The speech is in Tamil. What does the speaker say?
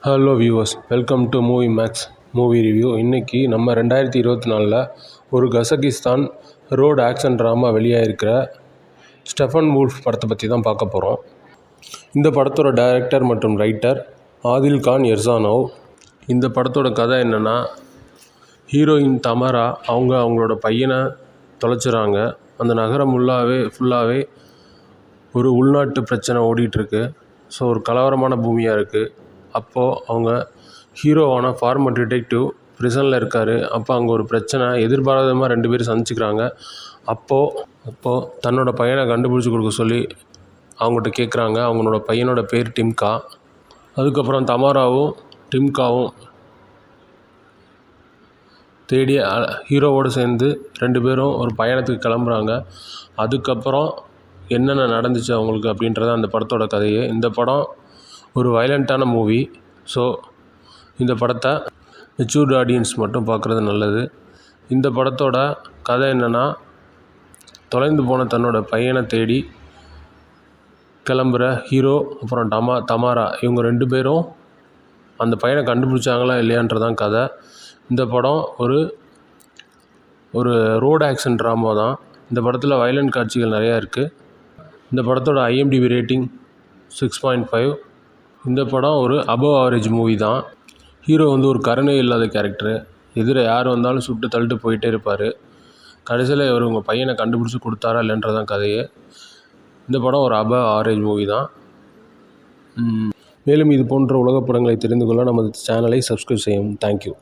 Hello viewers, welcome to Movie Max movie review. இன்றைக்கி நம்ம 2024 ஒரு கசகிஸ்தான் ரோடு ஆக்ஷன் ட்ராமா வெளியாகிருக்கிற ஸ்டெஃபன் வூல்ஃப் படத்தை பற்றி தான் பார்க்க போகிறோம். இந்த படத்தோட டைரக்டர் மற்றும் ரைட்டர் ஆதில் கான் எர்சானோவ். இந்த படத்தோட கதை என்னென்னா, ஹீரோயின் தமரா அவங்களோட பையனை தொலைச்சிறாங்க. அந்த நகரம் ஃபுல்லாகவே ஒரு உள்நாட்டு பிரச்சனை ஓடிட்டுருக்கு. ஸோ ஒரு கலவரமான பூமியாக இருக்குது. அப்போது அவங்க ஹீரோவான ஃபார்மர் டிடெக்டிவ் ப்ரிசனில் இருக்கார். அப்போ அங்கே ஒரு பிரச்சனை, எதிர்பாராதமாக 2 பேரும் சந்திச்சுக்கிறாங்க. அப்போது தன்னோட பையனை கண்டுபிடிச்சி கொடுக்க சொல்லி அவங்ககிட்ட கேட்குறாங்க. அவங்களோட பையனோட பேர் டிம்கா. அதுக்கப்புறம் தமாராவும் டிம்காவும் தேடி ஹீரோவோடு சேர்ந்து 2 பேரும் ஒரு பயணத்துக்கு கிளம்புறாங்க. அதுக்கப்புறம் என்னென்ன நடந்துச்சு அவங்களுக்கு அப்படின்றத அந்த படத்தோட கதையே. இந்த படம் ஒரு வயலண்ட்டான மூவி. ஸோ இந்த படத்தை மெச்சூர்டு ஆடியன்ஸ் மட்டும் பார்க்குறது நல்லது. இந்த படத்தோட கதை என்னென்னா, தொலைந்து போன தன்னோட பையனை தேடி கிளம்புற ஹீரோ அப்புறம் தமாரா இவங்க 2 பேரும் அந்த பையனை கண்டுபிடிச்சாங்களா இல்லையான்றதான் கதை. இந்த படம் ஒரு ரோடு ஆக்ஷன் ட்ராமா தான். இந்த படத்தில் வயலண்ட் காட்சிகள் நிறையா இருக்குது. இந்த படத்தோட IMDb ரேட்டிங் 6.5. இந்த படம் ஒரு அபவ் ஆவரேஜ் மூவி தான். ஹீரோ ஒரு கருணை இல்லாத கேரக்டரு. யார் வந்தாலும் சுட்டு தள்ளிட்டு போயிட்டே இருப்பார். கடைசியில் உங்கள் பையனை கண்டுபிடிச்சி கொடுத்தாரா இல்லைன்றதான் கதையே. இந்த படம் ஒரு அபவ் ஆவரேஜ் மூவி தான். மேலும் இது போன்ற உலகப் படங்களை தெரிந்து கொள்ள நமது சேனலை சப்ஸ்கிரைப் செய்யவும். தேங்க்யூ.